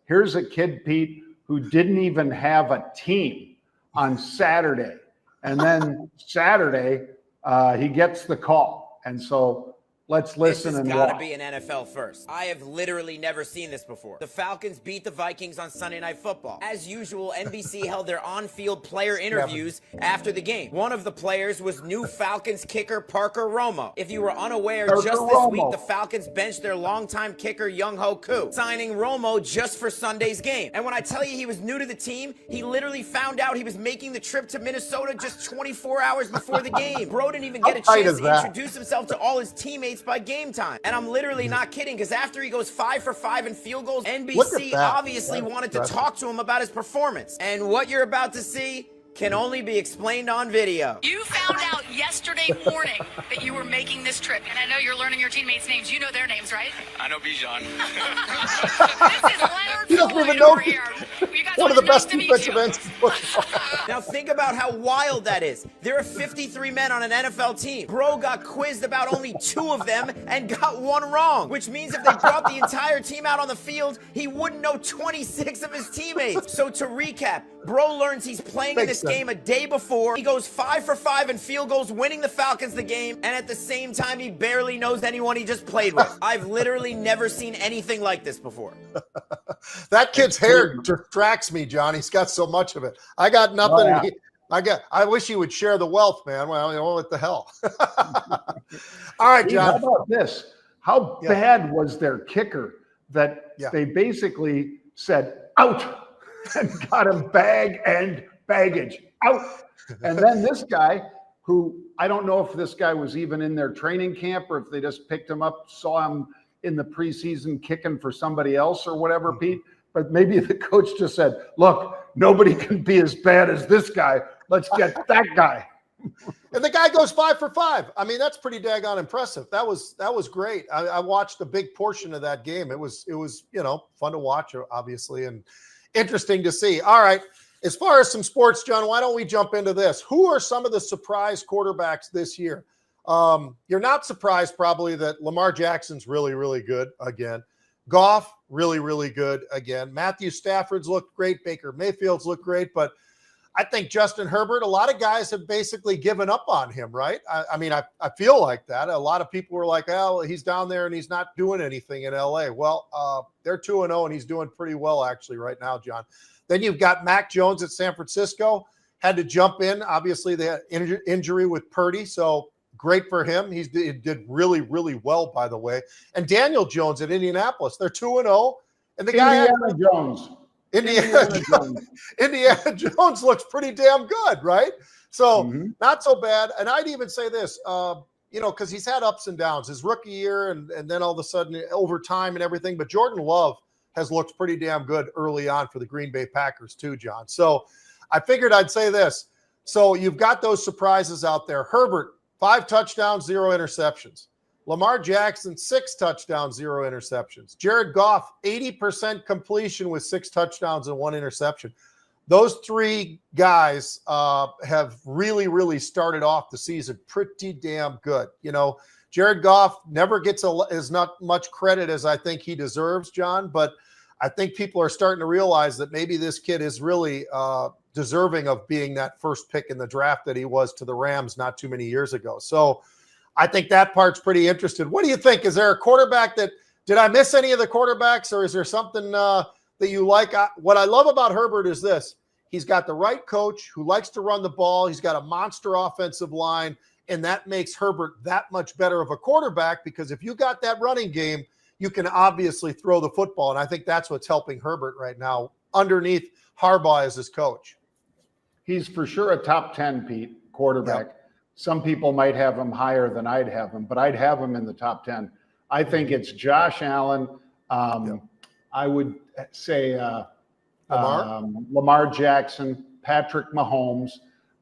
Here's a kid, Pete, who didn't even have a team on Saturday. And then Saturday, he gets the call. And so let's listen and watch. This has got to be an NFL first. I have literally never seen this before. The Falcons beat the Vikings on Sunday Night Football. As usual, NBC held their on-field player interviews after the game. One of the players was new Falcons kicker Parker Romo. If you were unaware, just this week, the Falcons benched their longtime kicker Young-Ho Koo, signing Romo just for Sunday's game. And when I tell you he was new to the team, he literally found out he was making the trip to Minnesota just 24 hours before the game. Bro didn't even get a chance to introduce himself to all his teammates by game time. And I'm literally not kidding, because after he goes 5 for 5 in field goals, NBC obviously wanted to talk to him about his performance. And what you're about to see can only be explained on video. You found out yesterday morning that you were making this trip, and I know you're learning your teammates' names. You know their names, right? I know Bijan. This is Leonard You don't even Floyd know over here. You guys one of the nice best to meet defensive you. ends in football. Now think about how wild that is. There are 53 men on an NFL team. Bro got quizzed about only 2 of them and got 1 wrong, which means if they brought the entire team out on the field, he wouldn't know 26 of his teammates. So to recap, Bro learns he's playing in this game a day before. He goes 5 for 5 in field goals, winning the Falcons the game, and at the same time, he barely knows anyone he just played with. I've literally never seen anything like this before. That kid's hair distracts me, John. He's got so much of it. I got nothing. I wish he would share the wealth, man. Well, you know, what the hell? All right, John. How about this? How bad was their kicker that they basically said, out, and got him bag and baggage, out. And then this guy, who I don't know if this guy was even in their training camp or if they just picked him up, saw him in the preseason kicking for somebody else or whatever, Pete. But maybe the coach just said, look, nobody can be as bad as this guy. Let's get that guy. And the guy goes 5 for 5. I mean, that's pretty daggone impressive. That was great. I watched a big portion of that game. It was, you know, fun to watch, obviously, and interesting to see. All right. As far as some sports, John, why don't we jump into this? Who are some of the surprise quarterbacks this year? You're not surprised probably that Lamar Jackson's really, really good again. Goff, really, really good again. Matthew Stafford's looked great. Baker Mayfield's looked great. But I think Justin Herbert, a lot of guys have basically given up on him, right? I mean, I feel like that. A lot of people were like, oh, he's down there and he's not doing anything in L.A. Well, they're 2-0 and he's doing pretty well actually right now, John. Then you've got Mac Jones at San Francisco. Had to jump in. Obviously, they had injury with Purdy, so great for him. He did really, really well, by the way. And Daniel Jones at Indianapolis. They're 2-0. And the guy Indiana Jones looks pretty damn good, right? So not so bad. And I'd even say this, you know, because he's had ups and downs. His rookie year and then all of a sudden over time and everything. But Jordan Love has looked pretty damn good early on for the Green Bay Packers too, John. So I figured I'd say this. So you've got those surprises out there. Herbert, 5 touchdowns, 0 interceptions. Lamar Jackson, 6 touchdowns, 0 interceptions. Jared Goff, 80% completion with 6 touchdowns and 1 interception. Those 3 guys have really, really started off the season pretty damn good. You know, Jared Goff never gets as not much credit as I think he deserves, John, but I think people are starting to realize that maybe this kid is really deserving of being that first pick in the draft that he was to the Rams not too many years ago. So I think that part's pretty interesting. What do you think? Is there a quarterback did I miss any of the quarterbacks, or is there something that you like? What I love about Herbert is this. He's got the right coach who likes to run the ball. He's got a monster offensive line, and that makes Herbert that much better of a quarterback, because if you got that running game, you can obviously throw the football. And I think that's what's helping Herbert right now underneath Harbaugh as his coach. He's for sure a top 10, Pete, quarterback. Yep. Some people might have him higher than I'd have him, but I'd have him in the top 10. I think it's Josh Allen. I would say Lamar Jackson, Patrick Mahomes,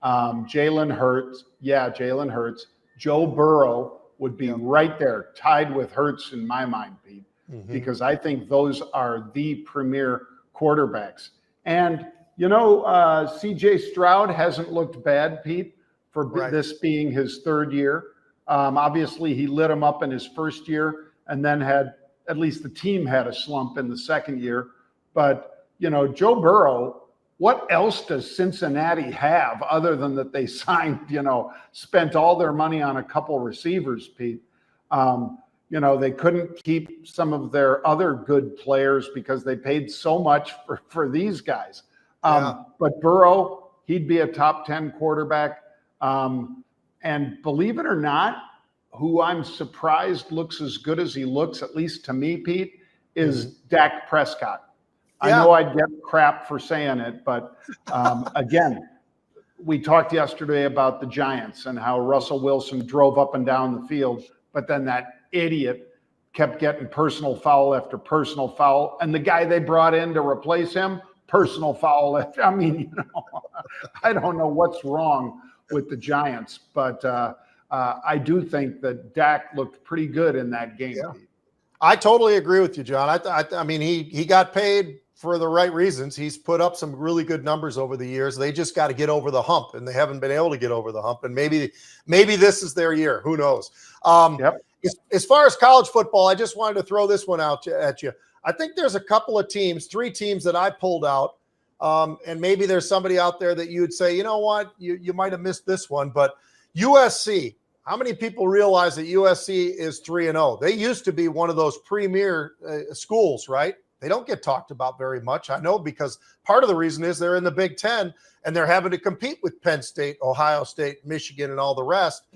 Jalen Hurts. Yeah, Jalen Hurts. Joe Burrow would be right there, tied with Hurts in my mind, Pete, because I think those are the premier quarterbacks. And, you know, C.J. Stroud hasn't looked bad, Pete, for this being his 3rd year. Obviously, he lit him up in his first year and then had, at least the team had a slump in the 2nd year. But, Joe Burrow, what else does Cincinnati have other than that they signed, spent all their money on a couple receivers, Pete? They couldn't keep some of their other good players because they paid so much for these guys. But Burrow, he'd be a top 10 quarterback. And believe it or not, who I'm surprised looks as good as he looks, at least to me, Pete, is Dak Prescott. I know I'd get crap for saying it, but again, we talked yesterday about the Giants and how Russell Wilson drove up and down the field, but then that idiot kept getting personal foul after personal foul, and the guy they brought in to replace him, personal foul after. I mean, I don't know what's wrong with the Giants, but I do think that Dak looked pretty good in that game. Yeah. I totally agree with you, John. I mean, he got paid for the right reasons. He's put up some really good numbers over the years. They just got to get over the hump, and they haven't been able to get over the hump. And maybe this is their year. Who knows? As far as college football, I just wanted to throw this one out at you. I think there's a couple of teams, 3 teams that I pulled out, and maybe there's somebody out there that you would say, you know what, you might have missed this one, but USC. How many people realize that USC is 3-0? They used to be one of those premier schools, right? They don't get talked about very much. I know, because part of the reason is they're in the Big Ten and they're having to compete with Penn State, Ohio State, Michigan, and all the rest,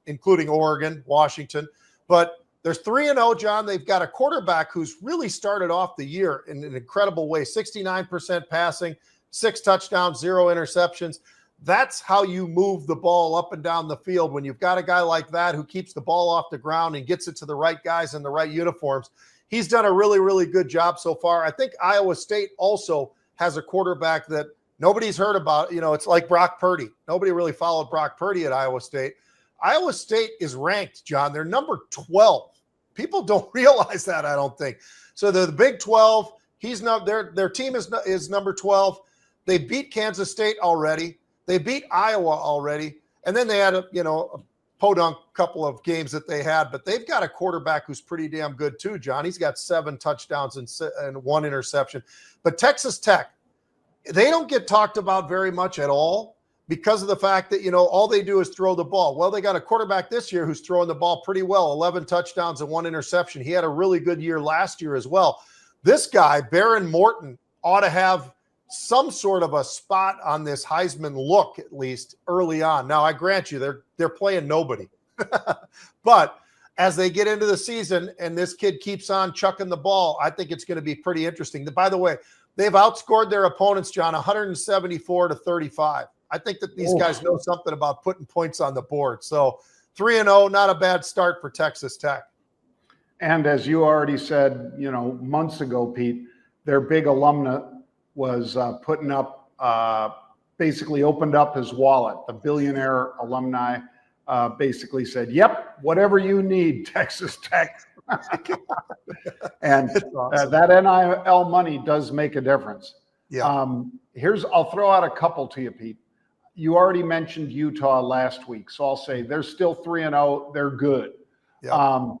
including Oregon, Washington. But they're 3-0, John. They've got a quarterback who's really started off the year in an incredible way. 69% passing, 6 touchdowns, 0 interceptions. That's how you move the ball up and down the field when you've got a guy like that who keeps the ball off the ground and gets it to the right guys in the right uniforms. He's done a really, really good job so far. I think Iowa State also has a quarterback that nobody's heard about. It's like Brock Purdy. Nobody really followed Brock Purdy at Iowa State. Iowa State is ranked, John. They're number 12. People don't realize that, I don't think. So they're the Big 12. Their team is number 12. They beat Kansas State already. They beat Iowa already. And then they had a podunk couple of games that they had, but they've got a quarterback who's pretty damn good too, John. He's got 7 touchdowns and 1 interception. But Texas Tech, they don't get talked about very much at all because of the fact that, all they do is throw the ball. Well, they got a quarterback this year who's throwing the ball pretty well, 11 touchdowns and 1 interception. He had a really good year last year as well. This guy, Barron Morton, ought to have some sort of a spot on this Heisman look, at least early on. Now, I grant you, they're playing nobody. But as they get into the season and this kid keeps on chucking the ball, I think it's going to be pretty interesting. By the way, they've outscored their opponents, John, 174-35. I think that these guys know something about putting points on the board. So 3-0, not a bad start for Texas Tech. And as you already said, months ago, Pete, their big alumna was putting up, basically opened up his wallet. The billionaire alumni basically said, yep, whatever you need, Texas Tech. And awesome. That NIL money does make a difference. Yeah. I'll throw out a couple to you, Pete. You already mentioned Utah last week, so I'll say they're still 3-0. They're good. Yep.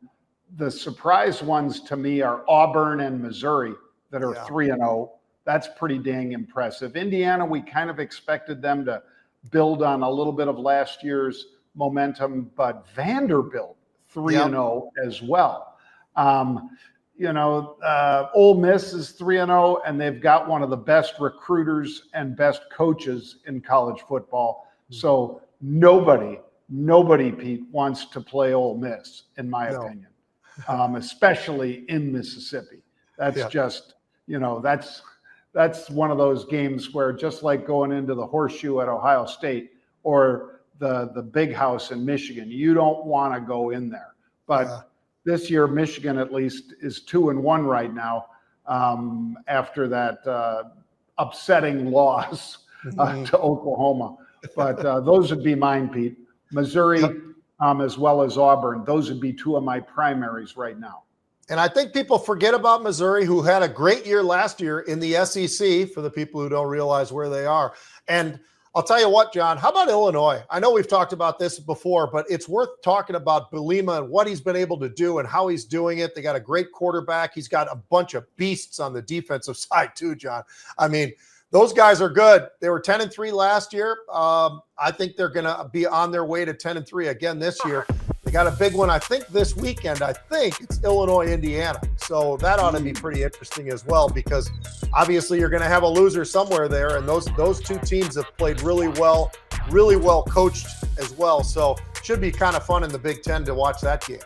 The surprise ones to me are Auburn and Missouri that are 3-0. That's pretty dang impressive. Indiana, we kind of expected them to build on a little bit of last year's momentum, but Vanderbilt 3-0 as well. Ole Miss is 3-0, and they've got one of the best recruiters and best coaches in college football. So nobody, Pete, wants to play Ole Miss, in my opinion, especially in Mississippi. That's just, that's one of those games where, just like going into the Horseshoe at Ohio State or the Big House in Michigan, you don't want to go in there. But this year, Michigan at least is 2-1 right now after that upsetting loss to Oklahoma. But those would be mine, Pete. Missouri, as well as Auburn. Those would be 2 of my primaries right now. And I think people forget about Missouri, who had a great year last year in the SEC, for the people who don't realize where they are. And I'll tell you what, John, how about Illinois? I know we've talked about this before, but it's worth talking about Belima and what he's been able to do and how he's doing it. They got a great quarterback. He's got a bunch of beasts on the defensive side too, John. I mean, those guys are good. They were 10-3 last year. I think they're going to be on their way to 10-3 again this year. They got a big one, I think, this weekend. I think it's Illinois, Indiana. So that ought to be pretty interesting as well, because obviously you're going to have a loser somewhere there. And those two teams have played really well coached as well. So should be kind of fun in the Big Ten to watch that game.